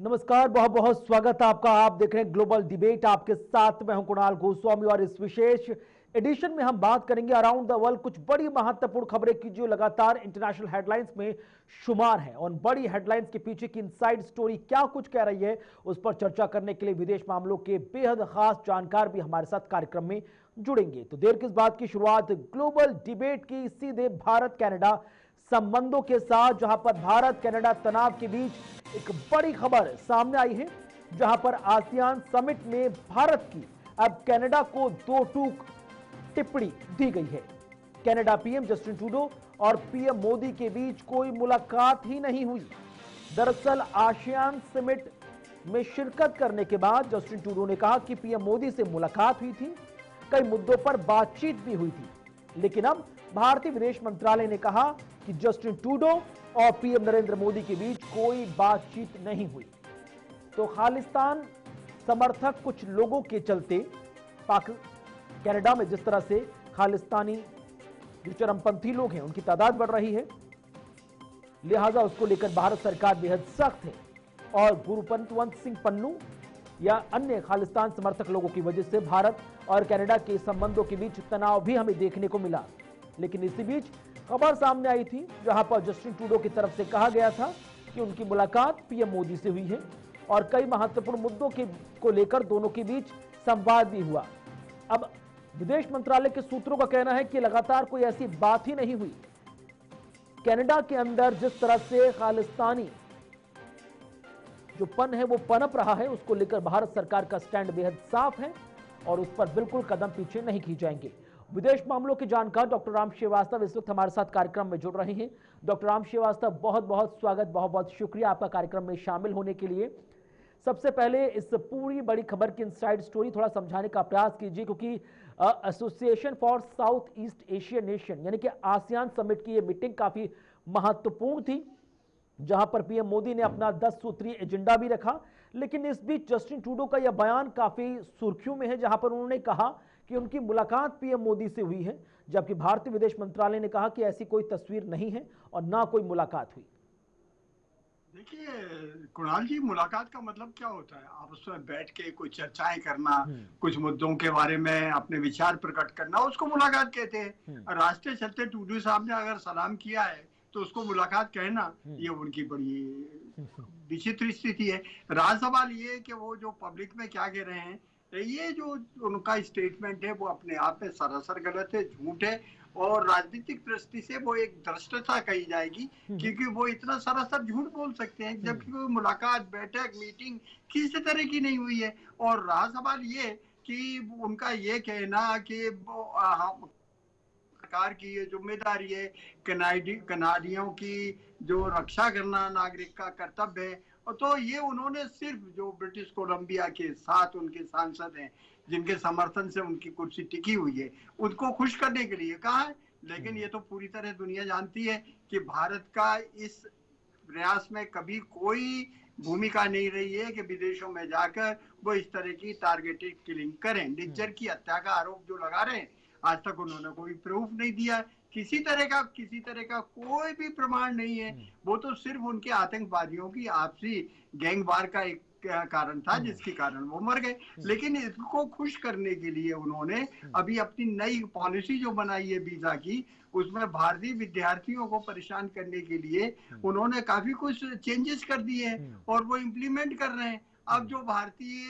नमस्कार, बहुत बहुत स्वागत है आपका। आप देख रहे हैं ग्लोबल डिबेट। आपके साथ मैं हूं कुणाल गोस्वामी और इस विशेष एडिशन में हम बात करेंगे अराउंड द वर्ल्ड कुछ बड़ी महत्वपूर्ण खबरें की जो लगातार इंटरनेशनल हेडलाइंस में शुमार है। और बड़ी हेडलाइंस के पीछे की इनसाइड स्टोरी क्या कुछ कह रही है, उस पर चर्चा करने के लिए विदेश मामलों के बेहद खास जानकार भी हमारे साथ कार्यक्रम में जुड़ेंगे। तो देर किस बात की शुरुआत ग्लोबल डिबेट की सीधे भारत कनाडा संबंधों के साथ, जहां पर भारत कनाडा तनाव के बीच एक बड़ी खबर सामने आई है, जहां पर आसियान समिट में भारत की अब कनाडा को दो टूक टिप्पणी दी गई है। कनाडा पीएम जस्टिन ट्रूडो और पीएम मोदी के बीच कोई मुलाकात ही नहीं हुई। दरअसल आसियान समिट में शिरकत करने के बाद जस्टिन ट्रूडो ने कहा कि पीएम मोदी से मुलाकात हुई थी, कई मुद्दों पर बातचीत भी हुई थी। लेकिन अब भारतीय विदेश मंत्रालय ने कहा कि जस्टिन ट्रूडो और पीएम नरेंद्र मोदी के बीच कोई बातचीत नहीं हुई। तो खालिस्तान समर्थक कुछ लोगों के चलते कनाडा में जिस तरह से खालिस्तानी जो चरमपंथी लोग हैं उनकी तादाद बढ़ रही है, लिहाजा उसको लेकर भारत सरकार बेहद सख्त है। और गुरुपंतवंत सिंह पन्नू या अन्य खालिस्तान समर्थक लोगों की वजह से भारत और कनाडा के संबंधों के बीच तनाव भी हमें देखने को मिला। लेकिन इसी बीच खबर सामने आई थी, जहां पर जस्टिन ट्रूडो की तरफ से कहा गया था कि उनकी मुलाकात पीएम मोदी से हुई है और कई महत्वपूर्ण मुद्दों को लेकर दोनों के बीच संवाद भी हुआ। अब विदेश मंत्रालय के सूत्रों का कहना है कि लगातार कोई ऐसी बात ही नहीं हुई। कनाडा के अंदर जिस तरह से खालिस्तानी जो पन है वो पनप रहा है, उसको लेकर भारत सरकार का स्टैंड बेहद साफ है और उस पर बिल्कुल कदम पीछे नहीं की जाएंगे। विदेश मामलों के जानकार डॉक्टर राम श्रीवास्तव इस वक्त हमारे साथ कार्यक्रम में जुड़ रहे हैं। डॉक्टर राम श्रीवास्तव, बहुत बहुत स्वागत, बहुत बहुत शुक्रिया आपका कार्यक्रम में शामिल होने के लिए। सबसे पहले इस पूरी बड़ी खबर की इनसाइड स्टोरी थोड़ा समझाने का प्रयास कीजिए, क्योंकि association for south east Asian nation यानी कि आसियान समिट की ये मीटिंग काफी महत्वपूर्ण थी, जहां पर पीएम मोदी ने अपना 10 सूत्रीय एजेंडा भी रखा। लेकिन इस बीच जस्टिन ट्रूडो का यह बयान काफी सुर्खियों में है, जहां पर उन्होंने कहा कि उनकी मुलाकात पीएम मोदी से हुई है, जबकि भारतीय विदेश मंत्रालय ने कहा कि ऐसी कोई तस्वीर नहीं है और ना कोई मुलाकात हुई। देखिए कुणाल जी, मुलाकात का मतलब क्या होता है? आपस में बैठ के कुछ चर्चाएं करना, कुछ मुद्दों के बारे में अपने विचार प्रकट करना, उसको मुलाकात कहते हैं। रास्ते चलते टूडू साहब ने अगर सलाम किया है तो उसको मुलाकात कहना, ये उनकी बड़ी विचित्र स्थिति है। राज सवाल ये कि वो जो पब्लिक में क्या कह रहे हैं, ये जो उनका स्टेटमेंट है वो अपने आप में सरासर गलत है, झूठ है और राजनीतिक दृष्टि से वो एक भ्रष्टता कही जाएगी, क्योंकि वो इतना सरासर झूठ बोल सकते हैं जबकि कोई मुलाकात, बैठक, मीटिंग किसी तरह की नहीं हुई है। और रहा सवाल ये कि उनका ये कहना कि सरकार की ये जिम्मेदारी है, कनाडियों की जो रक्षा करना नागरिक का कर्तव्य है, तो ये उन्होंने सिर्फ जो ब्रिटिश कोलंबिया के साथ उनके सांसद हैं जिनके समर्थन से उनकी कुर्सी टिकी हुई है, उनको खुश करने के लिए कहा है। लेकिन ये तो पूरी तरह दुनिया जानती है कि भारत का इस प्रयास में कभी कोई भूमिका नहीं रही है कि विदेशों में जाकर वो इस तरह की टारगेटेड किलिंग करें। निज्जर की हत्या का आरोप जो लगा रहे हैं, आज तक उन्होंने कोई प्रूफ नहीं दिया, किसी तरह का कोई भी प्रमाण नहीं है। वो तो सिर्फ उनके आतंकवादियों की आपसी गैंगवार का एक कारण था जिसके कारण वो मर गए। लेकिन इसको खुश करने के लिए उन्होंने अभी अपनी नई पॉलिसी जो बनाई है वीजा की, उसमें भारतीय विद्यार्थियों को परेशान करने के लिए उन्होंने काफी कुछ चेंजेस कर दिए हैं और वो इम्प्लीमेंट कर रहे हैं। अब जो भारतीय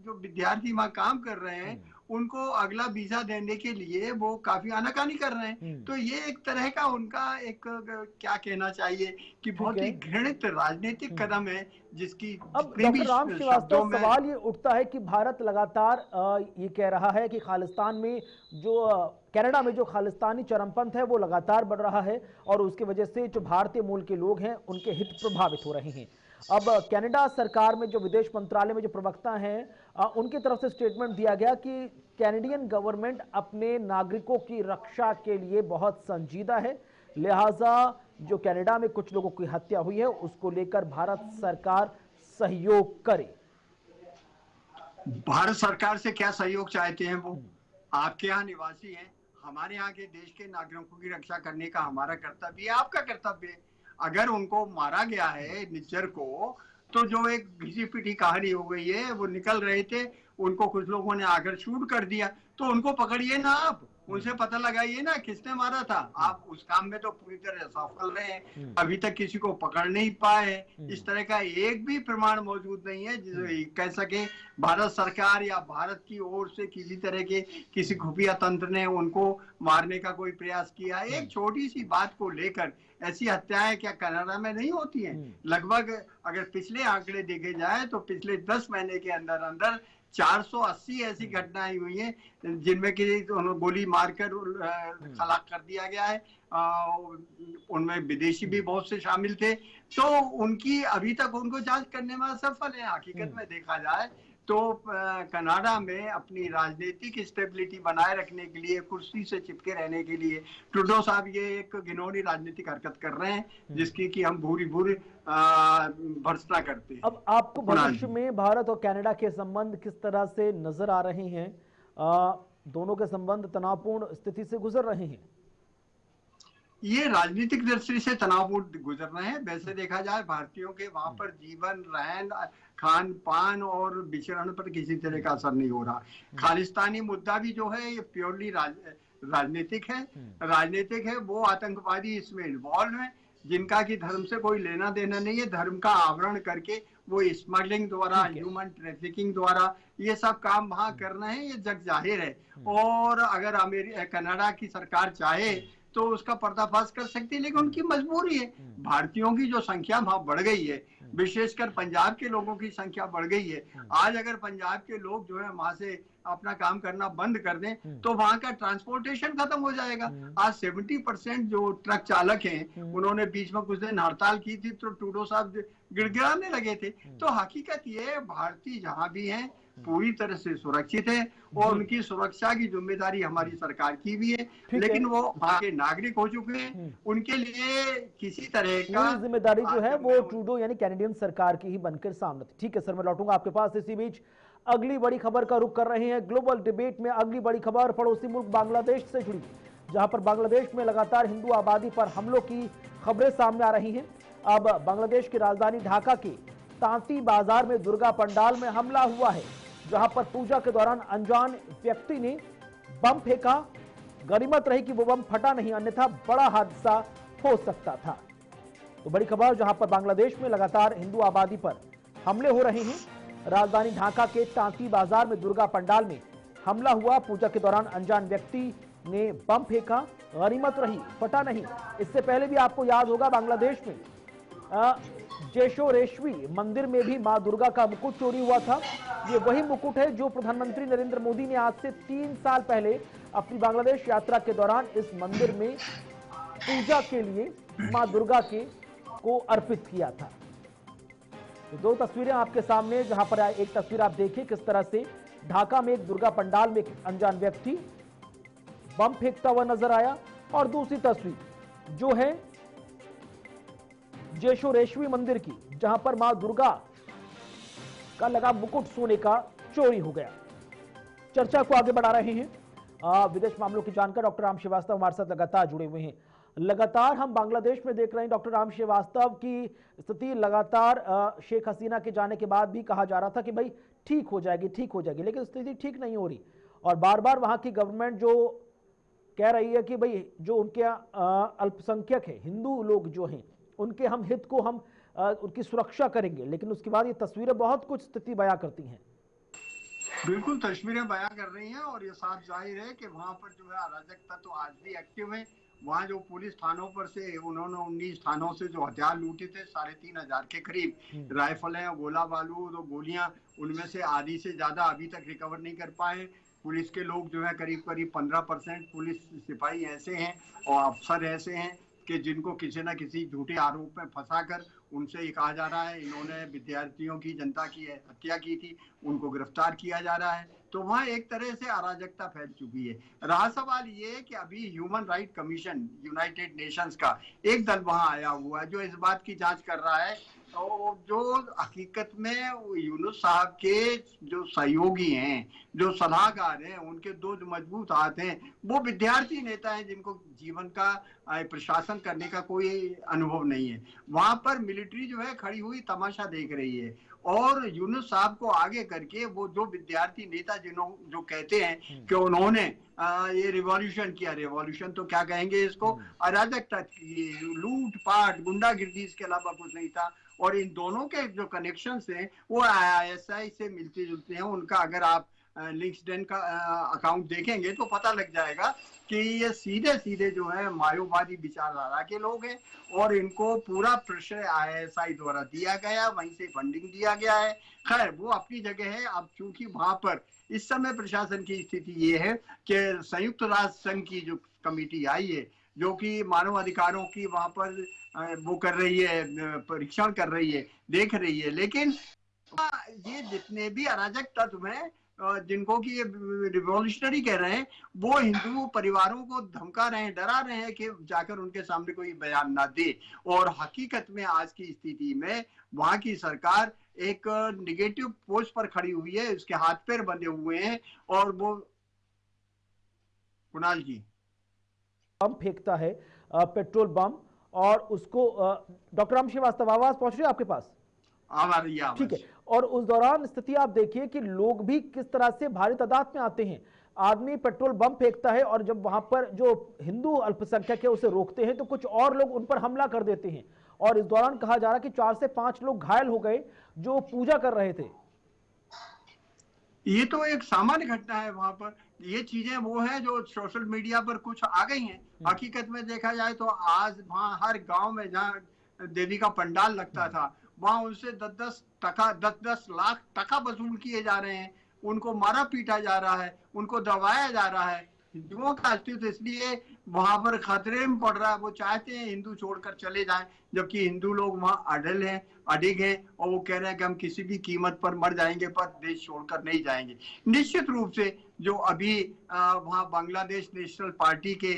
जो विद्यार्थी वहां काम कर रहे हैं उनको अगला वीजा देने के लिए वो काफी आनाकानी कर रहे हैं। तो ये एक तरह का उनका एक क्या कहना चाहिए कि बहुत ही घृणित राजनीतिक कदम है, जिसकी अब डॉक्टर राम श्रीवास्तव, सवाल ये उठता है कि भारत लगातार ये कह रहा है कि खालिस्तान में जो कनाडा में जो खालिस्तानी चरमपंथ है वो लगातार बढ़ रहा है और उसकी वजह से जो भारतीय मूल के लोग हैं उनके हित प्रभावित हो रहे हैं। अब कनाडा सरकार में जो विदेश मंत्रालय में जो प्रवक्ता हैं, उनकी तरफ से स्टेटमेंट दिया गया कि कैनेडियन गवर्नमेंट अपने नागरिकों की रक्षा के लिए बहुत संजीदा है, लिहाजा जो कनाडा में कुछ लोगों की हत्या हुई है उसको लेकर भारत सरकार सहयोग करे। भारत सरकार से क्या सहयोग चाहते हैं? वो आपके यहाँ निवासी हैं, हमारे यहाँ के देश के नागरिकों की रक्षा करने का हमारा कर्तव्य है, आपका कर्तव्य है। अगर उनको मारा गया है निज्जर को, तो जो एक घिसी पिटी कहानी हो गई है, वो निकल रहे थे, उनको कुछ लोगों ने आकर शूट कर दिया, तो उनको पकड़िए ना आप, उनसे पता लगाइए ना किसने मारा था। आप उस काम में तो पूरी तरह सफल रहे हैं, अभी तक किसी को पकड़ नहीं पाए। इस तरह का एक भी प्रमाण मौजूद नहीं है जिसे कह सके भारत सरकार या भारत की ओर से किसी तरह के किसी खुफिया तंत्र ने उनको मारने का कोई प्रयास किया। एक छोटी सी बात को लेकर ऐसी हत्याएं क्या कनाडा में नहीं होती हैं? लगभग अगर पिछले आंकड़े देखे जाए तो पिछले 10 महीने के अंदर अंदर 480 ऐसी घटनाएं हुई हैं जिनमें कि गोली मारकर हलाक कर दिया गया है। उनमें विदेशी भी बहुत से शामिल थे, तो उनकी अभी तक उनको जांच करने में असफल है। हकीकत में देखा जाए तो कनाडा में अपनी राजनीतिक स्टेबिलिटी बनाए रखने के लिए, कुर्सी से चिपके रहने के लिए ट्रूडो साहब ये एक घिनौनी राजनीतिक हरकत कर रहे हैं जिसकी कि हम भूरी भूरी भर्त्सना करते हैं। अब आपको भविष्य में भारत और कनाडा के संबंध किस तरह से नजर आ रहे हैं? दोनों के संबंध तनावपूर्ण स्थिति से गुजर रहे हैं। ये राजनीतिक दृष्टि से तनावपूर्ण गुजर रहे हैं। वैसे देखा जाए भारतीयों के वहां पर जीवन, रहन, खान पान और विचरण पर किसी तरह का असर नहीं हो रहा। खालिस्तानी मुद्दा भी जो है ये प्योरली राजनीतिक है। राजनीतिक है, वो आतंकवादी इसमें इन्वॉल्व है जिनका कि धर्म से कोई लेना देना नहीं है। धर्म का आवरण करके वो स्मगलिंग द्वारा, ह्यूमन ट्रैफिकिंग द्वारा ये सब काम वहां कर रहे हैं, ये जग जाहिर है। और अगर कनाडा की सरकार चाहे तो उसका पर्दाफाश कर सकती है, लेकिन उनकी मजबूरी है। भारतीयों की जो संख्या वहां बढ़ गई है, विशेषकर पंजाब के लोगों की संख्या बढ़ गई है। आज अगर पंजाब के लोग जो है वहां से अपना काम करना बंद कर दें तो वहां का ट्रांसपोर्टेशन खत्म हो जाएगा। आज 70% जो ट्रक चालक हैं उन्होंने बीच में कुछ दिन हड़ताल की थी तो ट्रूडो साहब गिड़गिड़ाने लगे थे। तो हकीकत ये है भारतीय जहां भी हैं पूरी तरह से सुरक्षित है और उनकी सुरक्षा की जिम्मेदारी हमारी सरकार की भी है, लेकिन वो वहां के नागरिक हो चुके हैं, उनके लिए किसी तरह का जिम्मेदारी जो है वो ट्रूडो यानी कैनेडियन सरकार की ही बनकर सामने थी। ठीक है सर, मैं लौटूंगा आपके पास। इसी बीच अगली बड़ी खबर का रुख कर रहे हैं ग्लोबल डिबेट में। अगली बड़ी खबर पड़ोसी मुल्क बांग्लादेश से जुड़ी, जहां पर बांग्लादेश में लगातार हिंदू आबादी पर हमलों की खबरें सामने आ रही हैं। अब बांग्लादेश की राजधानी ढाका के तांती बाजार में दुर्गा पंडाल में हमला हुआ है, जहां पर पूजा के दौरान अनजान व्यक्ति ने बम फेंका। गनीमत रही कि वो बम फटा नहीं, अन्यथा बड़ा हादसा हो सकता था। तो बड़ी खबर, जहां पर बांग्लादेश में लगातार हिंदू आबादी पर हमले हो रहे हैं। राजधानी ढाका के तांती बाजार में दुर्गा पंडाल में हमला हुआ। पूजा के दौरान अनजान व्यक्ति ने बम फेंका, गनीमत रही फटा नहीं। इससे पहले भी आपको याद होगा बांग्लादेश में जेशोरेश्वी मंदिर में भी मां दुर्गा का मुकुट चोरी हुआ था। ये वही मुकुट है जो प्रधानमंत्री नरेंद्र मोदी ने आज से 3 साल पहले अपनी बांग्लादेश यात्रा के दौरान इस मंदिर में पूजा के लिए मां दुर्गा को अर्पित किया था। तो 2 तस्वीरें आपके सामने, जहां पर एक तस्वीर आप देखिए किस तरह से ढाका में एक दुर्गा पंडाल में एक अनजान व्यक्ति बम फेंकता हुआ नजर आया, और दूसरी तस्वीर जो है जेशोरेश्वी मंदिर की, जहां पर मां दुर्गा का लगा मुकुट सोने का चोरी हो गया। चर्चा को आगे बढ़ा रहे हैं विदेश मामलों की जानकार डॉक्टर राम श्रीवास्तव हमारे साथ लगातार जुड़े हुए हैं। लगातार हम बांग्लादेश में देख रहे हैं डॉक्टर राम श्रीवास्तव की स्थिति लगातार शेख हसीना के जाने के बाद भी कहा जा रहा था कि भाई ठीक हो जाएगी, लेकिन स्थिति ठीक नहीं हो रही। और बार बार वहां की गवर्नमेंट जो कह रही है कि भाई जो उनके अल्पसंख्यक है, हिंदू लोग जो हैं, उनके हम हित को हम उनकी सुरक्षा करेंगे, लेकिन उसके बाद ये तस्वीरें बहुत कुछ स्थिति बयां करती हैं। बिल्कुल तस्वीरें बयां कर रही हैं और ये साफ जाहिर है कि वहां पर जो है अराजक तत्व आज भी एक्टिव है। वहां जो पुलिस थानों पर से उन्होंने 19 थानों से जो हथियार लूटे थे 3,500 के करीब, राइफलें, गोला बारूद और गोलियां, उनमें से आधी से ज्यादा अभी तक रिकवर नहीं कर पाए। पुलिस के लोग जो है करीब 15% पुलिस सिपाही ऐसे हैं और अफसर ऐसे हैं कि जिनको किसी न किसी झूठे आरोप में फंसाकर उनसे ये कहा जा रहा है इन्होंने विद्यार्थियों की, जनता की हत्या की थी, उनको गिरफ्तार किया जा रहा है। तो वहाँ एक तरह से अराजकता फैल चुकी है। रहा सवाल ये कि अभी human right commission United Nations का एक दल वहाँ आया हुआ है जो इस बात की जांच कर रहा है और जो हकीकत में यूनुस साहब के जो सहयोगी हैं, जो सलाहकार हैं, उनके दो जो मजबूत हाथ हैं, वो विद्यार्थी नेता हैं जिनको जीवन का प्रशासन करने का कोई अनुभव नहीं है। वहां पर मिलिट्री जो है खड़ी हुई तमाशा देख रही है, और यूनुस साहब को आगे करके वो जो विद्यार्थी नेता जो कहते हैं कि उन्होंने ये रिवॉल्यूशन किया, रिवॉल्यूशन तो क्या कहेंगे इसको, अराजकता की, लूट पाट गुंडागिर्दी, इसके अलावा कुछ नहीं था। और इन दोनों के जो कनेक्शंस हैं वो आईएसआई से मिलते जुलते हैं। उनका अगर आप लिंक्डइन का अकाउंट देखेंगे तो पता लग जाएगा कि ये सीधे सीधे जो है माओवादी विचारधारा के लोग हैं, और इनको पूरा प्रेशर आईएसआई द्वारा दिया गया, वहीं से फंडिंग दिया गया है। खैर वो अपनी जगह है। अब चूंकि वहां पर इस समय प्रशासन की स्थिति ये है कि संयुक्त राष्ट्र संघ की जो कमेटी आई है, जो कि मानव अधिकारों की वहां पर वो कर रही है, परीक्षण कर रही है, देख रही है, लेकिन ये जितने भी अराजक तत्व हैं जिनको कि ये रिवॉल्यूशनरी कह रहे हैं, वो हिंदू परिवारों को धमका रहे हैं, डरा रहे हैं कि जाकर उनके सामने कोई बयान ना दे। और हकीकत में आज की स्थिति में वहां की सरकार एक निगेटिव पोस्ट पर खड़ी हुई है, उसके हाथ पैर बंधे हुए हैं। और वो कुणाल जी बम फेंकता है, पेट्रोल बम, और उसको डॉक्टर राम श्रीवास्तव आवाज पहुंच रही है आपके पास? ठीक है। और उस दौरान स्थिति आप देखिए कि लोग भी किस तरह से भारी तादाद में आते हैं। आदमी पेट्रोल बम फेंकता है, और जब वहां पर जो हिंदू अल्पसंख्यक है उसे रोकते हैं तो कुछ और लोग उन पर हमला कर देते हैं। और इस दौरान कहा जा रहा है कि 4 से 5 लोग घायल हो गए जो पूजा कर रहे थे। ये तो एक सामान्य घटना है वहां पर। ये चीजें वो है जो सोशल मीडिया पर कुछ आ गई हैं। हकीकत में देखा जाए तो आज वहां हर गांव में जहाँ देवी का पंडाल लगता था, वहां उनसे 10-10 लाख टका वसूल किए जा रहे हैं। उनको मारा पीटा जा रहा है, उनको दबाया जा रहा है। हिंदुओं का अस्तित्व इसलिए वहां पर खतरे में पड़ रहा है। वो चाहते हैं हिंदू छोड़कर चले जाएं, जबकि हिंदू लोग वहां अड़ल हैं, अडिग हैं, और वो कह रहे हैं कि हम किसी भी कीमत पर मर जाएंगे पर देश छोड़कर नहीं जाएंगे। निश्चित रूप से जो अभी वहां बांग्लादेश नेशनल पार्टी के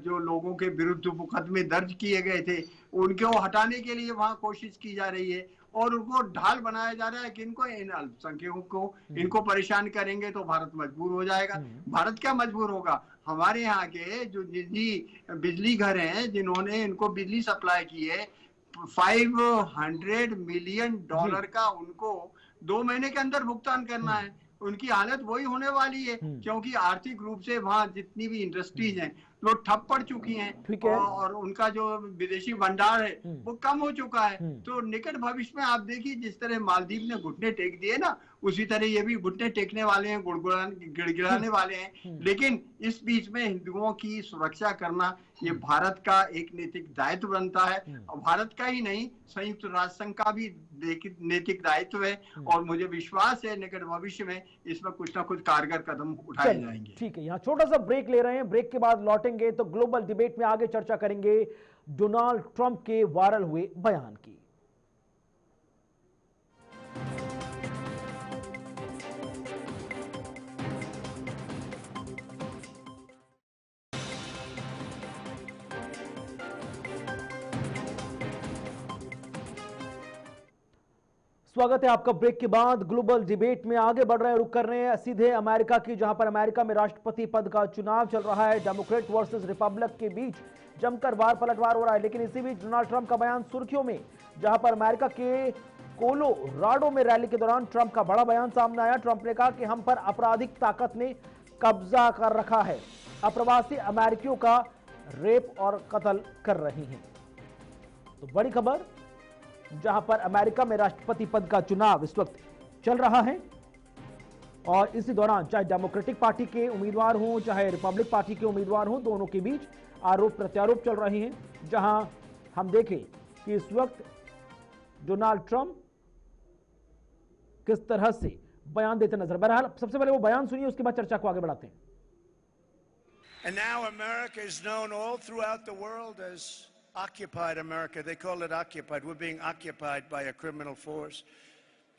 जो लोगों के विरुद्ध मुकदमे दर्ज किए गए थे, उनको हटाने के लिए वहां कोशिश की जा रही है, और उनको ढाल बनाया जा रहा है कि इनको, इन अल्पसंख्यकों को इनको परेशान करेंगे तो भारत मजबूर हो जाएगा। भारत क्या मजबूर होगा? हमारे यहाँ के जो निजी बिजली घर हैं जिन्होंने इनको बिजली सप्लाई की है, $500 मिलियन का उनको 2 महीने के अंदर भुगतान करना है। उनकी हालत वही होने वाली है, क्योंकि आर्थिक रूप से वहां जितनी भी इंडस्ट्रीज हैं वो ठप पड़ चुकी हैं, और उनका जो विदेशी भंडार है वो कम हो चुका है। तो निकट भविष्य में आप देखिए, जिस तरह मालदीव ने घुटने टेक दिए ना, उसी तरह ये भी घुटने टेकने वाले हैं, गिड़गिड़ाने वाले हैं। लेकिन इस बीच में हिंदुओं की सुरक्षा करना ये भारत का एक नैतिक दायित्व बनता है, और भारत का ही नहीं, संयुक्त राष्ट्र संघ का भी नैतिक दायित्व है। और मुझे विश्वास है निकट भविष्य में इसमें कुछ ना कुछ कारगर कदम उठाए जाएंगे। ठीक है, यहाँ छोटा सा ब्रेक ले रहे हैं। ब्रेक के बाद लौटेंगे तो ग्लोबल डिबेट में आगे चर्चा करेंगे डोनाल्ड ट्रंप के वायरल हुए बयान की। स्वागत है आपका ब्रेक के बाद। ग्लोबल डिबेट में आगे बढ़ रहे हैं, रुक कर रहे हैं सीधे अमेरिका की, जहां पर अमेरिका में राष्ट्रपति पद का चुनाव चल रहा है। डेमोक्रेट वर्सेस रिपब्लिक के बीच जमकर वार पलटवार हो रहा है। लेकिन इसी बीच डोनाल्ड ट्रंप का बयान सुर्खियों में, जहां पर अमेरिका के कोलोराडो में रैली के दौरान ट्रंप का बड़ा बयान सामने आया। ट्रंप ने कहा कि हम पर आपराधिक ताकत ने कब्जा कर रखा है, अप्रवासी अमेरिकियों का रेप और कत्ल कर रही हैं। तो बड़ी खबर, जहां पर अमेरिका में राष्ट्रपति पद का चुनाव इस वक्त चल रहा है, और इसी दौरान चाहे डेमोक्रेटिक पार्टी के उम्मीदवार हों चाहे रिपब्लिक पार्टी के उम्मीदवार हों, दोनों के बीच आरोप प्रत्यारोप चल रहे हैं। जहां हम देखें कि इस वक्त डोनाल्ड ट्रंप किस तरह से बयान देते नजर। बहरहाल सबसे पहले वो बयान सुनिए, उसके बाद चर्चा को आगे बढ़ाते हैं। And now America is known all throughout the world as occupied America. They call it occupied. We're being occupied by a criminal force.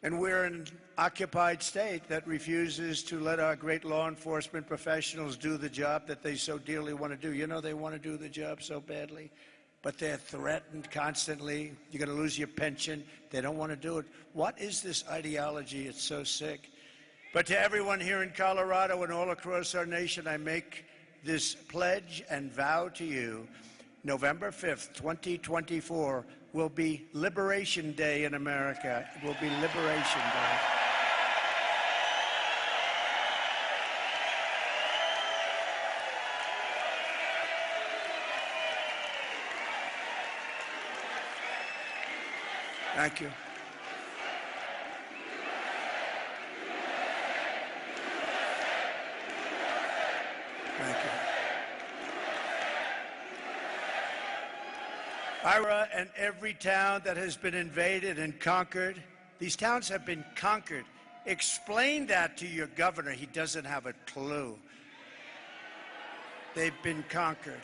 And we're an occupied state that refuses to let our great law enforcement professionals do the job that they so dearly want to do. You know, they want to do the job so badly. but they're threatened constantly. You're going to lose your pension. They don't want to do it. What is this ideology? It's so sick. But to everyone here in Colorado and all across our nation, I make this pledge and vow to you. November 5th, 2024 will be Liberation Day in America. It will be Liberation Day. Thank you. Thank you. Ira and every town that has been invaded and conquered, these towns have been conquered. Explain that to your governor. He doesn't have a clue. They've been conquered.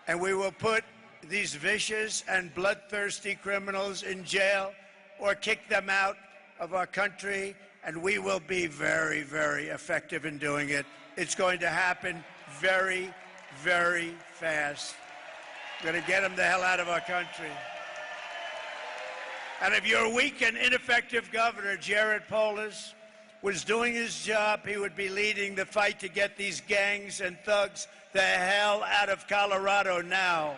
And we will put these vicious and bloodthirsty criminals in jail or kick them out of our country, and we will be very, very effective in doing it. It's going to happen very, very fast. We're going to get them the hell out of our country. And if you're a weak and ineffective governor, Jared Polis was doing his job, he would be leading the fight to get these gangs and thugs the hell out of Colorado now.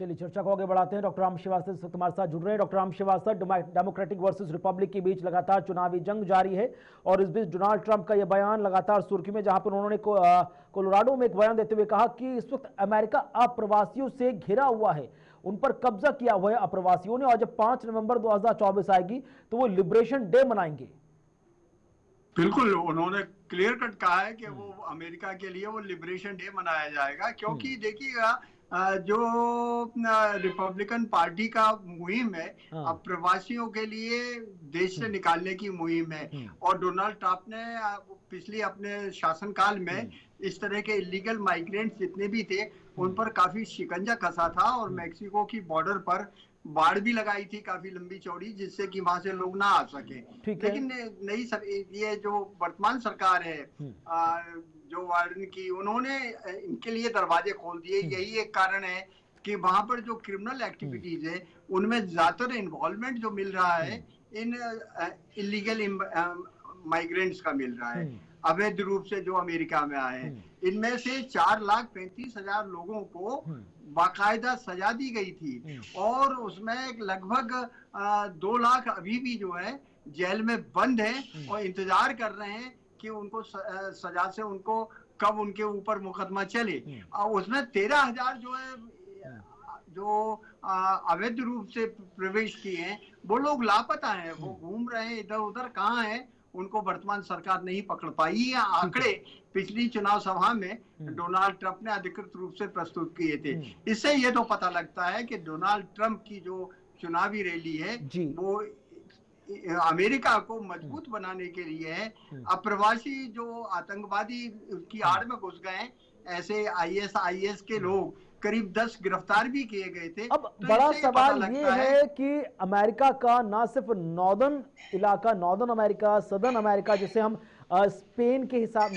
चलिए चर्चा को आगे बढ़ाते हैं। Doctor Ram Srivastava इस वक्त हमारे साथ जुड़ रहे हैं। Doctor Ram Shrivastava, democratic versus republic के बीच लगातार चुनावी जंग जारी है और इस बीच डोनाल्ड ट्रंप का यह बयान लगातार सुर्खी में, जहां पर उन्होंने कोलोराडो में एक बयान देते हुए कहा कि इस वक्त अमेरिका अप्रवासियों से घिरा हुआ है, उन पर कब्जा किया हुआ है अप्रवासियों ने, और जब 5 नवंबर 2024 आएगी तो वो लिबरेशन डे मनाएंगे। बिल्कुल, उन्होंने क्लियर कट कहा है कि वो अमेरिका के लिए वो लिबरेशन डे मनाया जाएगा, क्योंकि देखिएगा जो रिपब्लिकन पार्टी का मुहिम है अप्रवासियों के लिए देश से निकालने की मुहिम है, और डोनाल्ड ट्रंप ने पिछले अपने शासनकाल में इस तरह के इलीगल माइग्रेंट्स जितने भी थे उन पर काफी शिकंजा कसा था, और मैक्सिको की बॉर्डर पर बाड़ भी लगाई थी काफी लंबी चौड़ी, जिससे कि वहां से लोग ना आ सके। लेकिन ये जो वर्तमान सरकार है जो वाइडेन की, उन्होंने इनके लिए दरवाजे खोल दिए। यही एक कारण है कि वहां पर जो क्रिमिनल एक्टिविटीज है उनमें ज्यादातर इन्वॉल्वमेंट जो मिल रहा है इन इलीगल माइग्रेंट्स का मिल रहा है, अवैध रूप से जो अमेरिका में आए हैं। इनमें से 4,35,000 लोगों को बाकायदा सजा दी गई थी, और उसमें लगभग 2 लाख अभी भी जो है जेल में बंद हैं और इंतजार कर रहे हैं कि उनको सजा से उनको कब उनके ऊपर मुकदमा चले। और उसमें 13,000 जो है जो अवैध रूप से प्रवेश किए हैं वो लोग लापता हैं, वो घूम रहे हैं इधर उधर, कहाँ हैं उनको वर्तमान सरकार नहीं पकड़ पाई। ये आंकड़े पिछली चुनाव सभा में डोनाल्ड ट्रंप ने अधिकृत रूप से प्रस्तुत किए थे। इससे ये तो पता लगता है कि डोनाल्ड ट्रंप की जो चुनावी रैली है वो अमेरिका को मजबूत बनाने के लिए है। अप्रवासी जो आतंकवादी की आड़ में घुस गए, ऐसे ISIS के लोग करीब 10 गिरफ्तार भी किए गए थे। अब तो बड़ा सवाल ये है कि अमेरिका का ना सिर्फ नॉर्दर्न इलाका, नॉर्दर्न अमेरिका, सदर्न अमेरिका, जिसे हम स्पेन के हिसाब,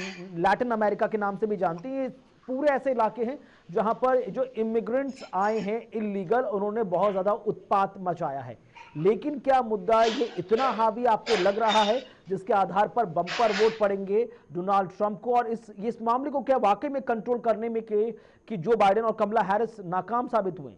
लैटिन अमेरिका के नाम से भी जानते हैं, पूरे ऐसे इलाके हैं जहां पर जो इमिग्रेंट्स आए हैं इलीगल, उन्होंने बहुत ज्यादा उत्पात मचाया है। लेकिन क्या मुद्दा ये इतना हावी आपको लग रहा है जिसके आधार पर बम्पर वोट पड़ेंगे डोनाल्ड ट्रंप को, और इस मामले को क्या वाकई में कंट्रोल करने में कि जो बाइडेन और कमला हैरिस नाकाम साबित हुए?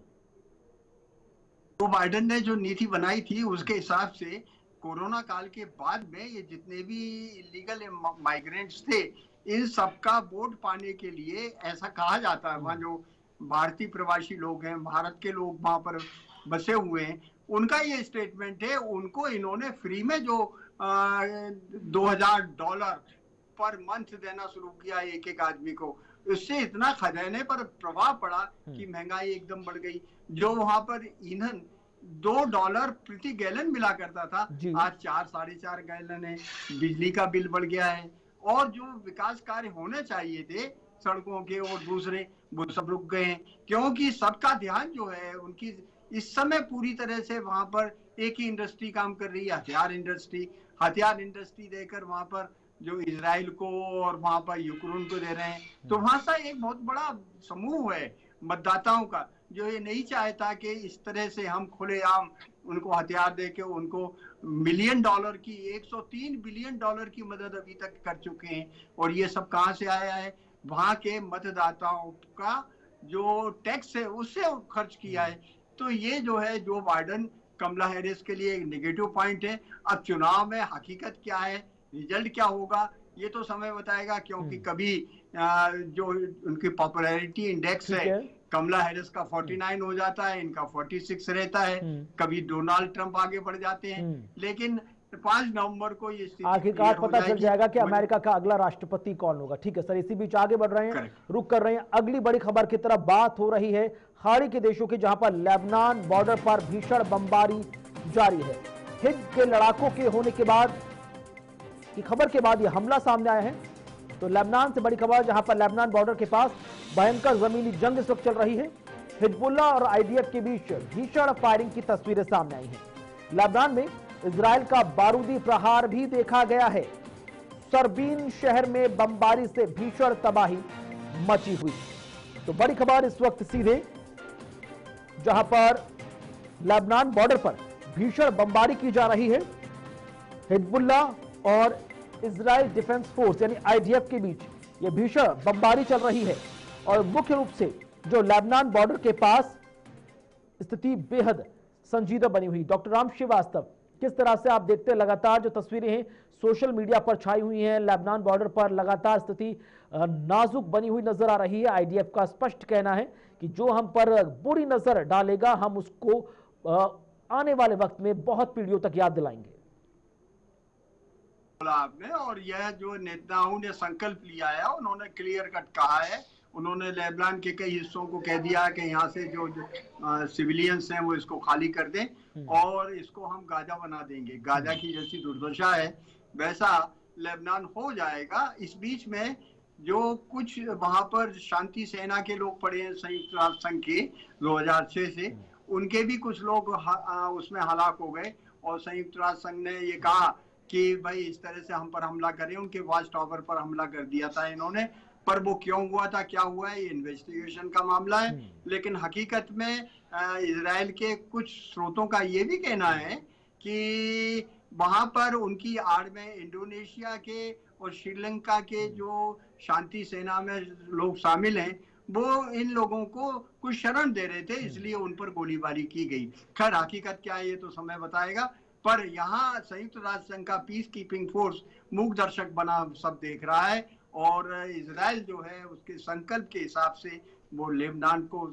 जो बाइडेन ने जो नीति बनाई थी उसके हिसाब से कोरोना काल के बाद में ये जितने भी इलीगल माइग्रेंट्स थे इन सबका वोट पाने के लिए, ऐसा कहा जाता है, वहाँ जो भारतीय प्रवासी लोग हैं, भारत के लोग वहां पर बसे हुए हैं, उनका ये स्टेटमेंट है, उनको इन्होंने फ्री में जो $2,000 पर मंथ देना शुरू किया एक एक आदमी को। इससे इतना खजाने पर प्रभाव पड़ा कि महंगाई एकदम बढ़ गई। जो वहां पर ईंधन $2 प्रति गैलन मिला करता था, आज 4 साढ़े 4 गैलन है। बिजली का बिल बढ़ गया है, और जो विकास कार्य होने चाहिए थे सड़कों के और दूसरे, वो सब रुक गए हैं, क्योंकि सबका ध्यान जो है उनकी इस समय पूरी तरह से वहां पर एक ही इंडस्ट्री काम कर रही है, हथियार इंडस्ट्री। हथियार इंडस्ट्री देकर वहां पर जो इजराइल को और वहां पर यूक्रेन को दे रहे हैं। तो वहां का एक बहुत बड़ा समूह है मतदाताओं का जो ये नहीं चाहता कि इस तरह से हम खुलेआम उनको हथियार दे के उनको $1 बिलियन की 103 बिलियन डॉलर की मदद अभी तक कर चुके हैं। और ये सब कहाँ से आया है? वहां के मतदाताओं का जो टैक्स है उससे खर्च किया है। तो ये जो है जो बाइडेन कमला हैरिस के लिए एक नेगेटिव पॉइंट है। अब चुनाव में हकीकत क्या है, रिजल्ट क्या होगा, ये तो समय बताएगा, क्योंकि कभी जो उनकी पॉपुलैरिटी इंडेक्स है कमला हैरिस का 49 हो जाता है, इनका 46 रहता है, कभी डोनाल्ड ट्रंप आगे बढ़ जाते हैं। लेकिन 5 नवंबर को ये आखिरकार पता चल जाएगा कि अमेरिका का अगला राष्ट्रपति कौन होगा। ठीक है सर, इसी बीच आगे बढ़ रहे हैं, रुक कर रहे हैं अगली बड़ी खबर की तरफ। बात हो रही है खाड़ी के देशों की, जहां पर लेबनान बॉर्डर पर भीषण बमबारी जारी है। हिज के लड़ाकों के होने के बाद की खबर के बाद यह हमला सामने आया है। तो लेबनान से बड़ी खबर, जहां पर लेबनान बॉर्डर के पास भयंकर जमीनी जंग इस वक्त चल रही है। हिजबुल्लाह और आईडीएफ के बीच भीषण फायरिंग की तस्वीरें सामने आई हैं। लेबनान में इजराइल का बारूदी प्रहार भी देखा गया है। सरबीन शहर में बमबारी से भीषण तबाही मची हुई। तो बड़ी खबर इस वक्त सीधे जहां पर लेबनान बॉर्डर पर भीषण बमबारी की जा रही है। हिजबुल्लाह और इजराइल डिफेंस फोर्स यानी आईडीएफ के बीच यह भीषण बमबारी चल रही है। और मुख्य रूप से जो लेबनान बॉर्डर के पास स्थिति बेहद संजीदा बनी हुई। डॉक्टर राम श्रीवास्तव, किस तरह से आप देखते हैं लगातार जो तस्वीरें हैं सोशल मीडिया पर छाई हुई हैं, लेबनान बॉर्डर पर लगातार स्थिति नाजुक बनी हुई नजर आ रही है। आईडीएफ का स्पष्ट कहना है कि जो हम पर बुरी नजर डालेगा हम उसको आने वाले वक्त में बहुत पीढ़ियों तक याद दिलाएंगे। आपने और यह जो नेताओं ने संकल्प लिया है उन्होंने क्लियर कट कहा है। उन्होंने लेबनान के कई हिस्सों को कह दिया कि यहाँ से जो सिविलियंस हैं वो इसको खाली कर दें और इसको हम गाजा बना देंगे। गाजा की जैसी दुर्दशा है वैसा लेबनान हो जाएगा। इस बीच में जो कुछ वहां पर शांति सेना के लोग पड़े हैं संयुक्त राष्ट्र संघ के 2006 से, उनके भी कुछ लोग उसमें हलाक हो गए। और संयुक्त राष्ट्र संघ ने ये कहा कि भाई इस तरह से हम पर हमला करें, उनके वॉच टावर पर हमला कर दिया था इन्होंने। पर वो क्यों हुआ था, क्या हुआ है, ये इन्वेस्टिगेशन का मामला है। लेकिन हकीकत में इजराइल के कुछ स्रोतों का ये भी कहना है कि वहां पर उनकी आड़ में इंडोनेशिया के और श्रीलंका के जो शांति सेना में लोग शामिल हैं वो इन लोगों को कुछ शरण दे रहे थे, इसलिए उन पर गोलीबारी की गई। खैर हकीकत क्या है ये तो समय बताएगा। पर यहाँ संयुक्त राष्ट्र संघ का पीस कीपिंग फोर्स मूक दर्शक बना सब देख रहा है और इजराइल जो है उसके संकल्प के हिसाब से वो लेबनान को,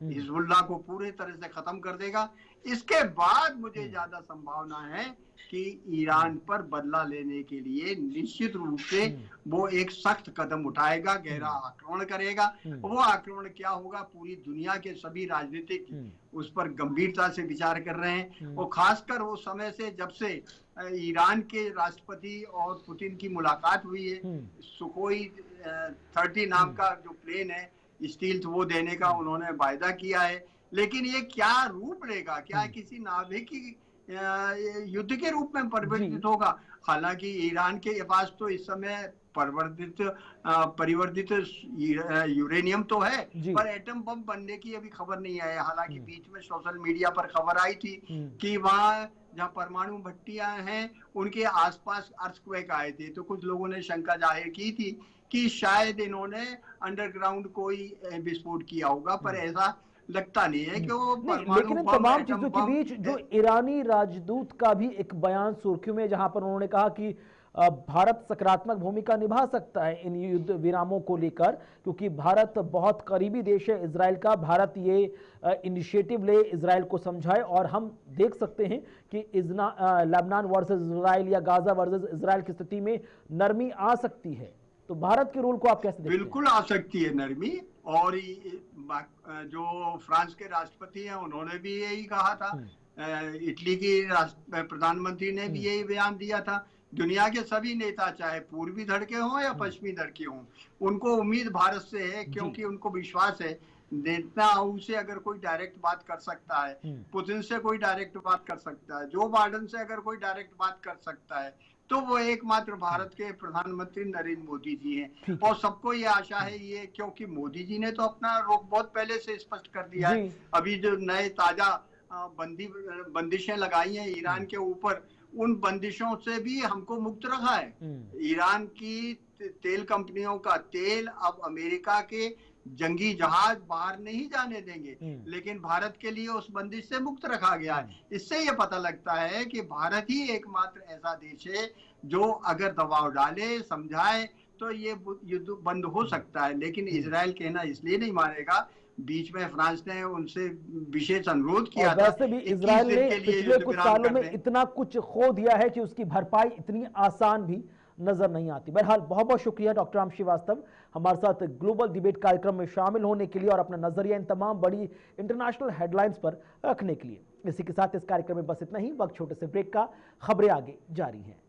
हिजबुल्लाह को पूरे तरह से खत्म कर देगा। इसके बाद मुझे ज्यादा संभावना है कि ईरान पर बदला लेने के लिए निश्चित रूप से वो एक सख्त कदम उठाएगा, गहरा आक्रमण करेगा। वो आक्रमण क्या होगा, पूरी दुनिया के सभी राजनीतिक उस पर गंभीरता से विचार कर रहे हैं। और खासकर वो समय से जब से ईरान के राष्ट्रपति और पुतिन की मुलाकात हुई है, सुखोई 30 नाम का जो प्लेन है स्टील वो देने का उन्होंने वायदा किया है। लेकिन ये क्या रूप लेगा, क्या किसी नाभिक युद्ध के रूप में परिवर्तित होगा? हालांकि ईरान के पास तो इस समय परिवर्तित यूरेनियम तो है, पर एटम बम बनने की अभी खबर नहीं आई। हालांकि बीच में सोशल मीडिया पर खबर आई थी कि वहां जहाँ परमाणु भट्टियां हैं उनके आसपास अर्थक्वेक आए थे। तो कुछ लोगों ने शंका जाहिर की थी कि शायद इन्होंने अंडरग्राउंड कोई विस्फोट किया होगा, पर ऐसा लगता नहीं है कि वो लेकिन इन तमाम चीजों के बीच जो ईरानी राजदूत का भी एक बयान सुर्खियों में, जहां पर उन्होंने कहा कि भारत सकारात्मक भूमिका निभा सकता है इन युद्ध विरामों को लेकर, क्योंकि भारत बहुत करीबी देश है इजराइल का। भारत ये इनिशिएटिव ले, इजराइल को समझाए और हम देख सकते हैं कि लेबनान वर्सेस इजराइल या गाजा वर्सेस इजराइल की स्थिति में नरमी आ सकती है। तो भारत के रोल को आप कैसे देखते हैं? बिल्कुल आ सकती है नरमी। और जो फ्रांस के राष्ट्रपति हैं उन्होंने भी यही कहा था, इटली की प्रधानमंत्री ने भी यही बयान दिया था। दुनिया के सभी नेता चाहे पूर्वी धड़ के हों या पश्चिमी धड़ के हों, उनको उम्मीद भारत से है, क्योंकि उनको विश्वास है नेतन्याहू से अगर कोई डायरेक्ट बात कर सकता है, पुतिन से कोई डायरेक्ट बात कर सकता है, जो बाइडेन से अगर कोई डायरेक्ट बात कर सकता है, तो वो एकमात्र भारत के प्रधानमंत्री नरेंद्र मोदी जी हैं। ठीक और सबको ये आशा है, ये क्योंकि मोदी जी ने तो अपना रुख बहुत पहले से स्पष्ट कर दिया है। जी। अभी जो नए ताजा बंदिशें लगाई हैं ईरान के ऊपर, उन बंदिशों से भी हमको मुक्त रखा है। ईरान की तेल कंपनियों का तेल अब अमेरिका के जंगी जहाज बाहर नहीं जाने देंगे, लेकिन भारत के लिए उस बंदिश से मुक्त रखा गया है। इससे यह पता लगता है कि भारत ही एकमात्र ऐसा देश है जो अगर दबाव डाले, समझाए, तो ये युद्ध बंद हो सकता है। लेकिन इजराइल कहना इसलिए नहीं मानेगा, बीच में फ्रांस ने उनसे विशेष अनुरोध किया था। वैसे भी इजराइल ने पिछले कुछ सालों में इतना कुछ खो दिया है कि उसकी भरपाई इतनी आसान भी नजर नहीं आती। बहरहाल बहुत बहुत शुक्रिया डॉक्टर राम श्रीवास्तव हमारे साथ ग्लोबल डिबेट कार्यक्रम में शामिल होने के लिए और अपना नजरिया इन तमाम बड़ी इंटरनेशनल हेडलाइंस पर रखने के लिए। इसी के साथ इस कार्यक्रम में बस इतना ही। वक्त छोटे से ब्रेक का, खबरें आगे जारी हैं।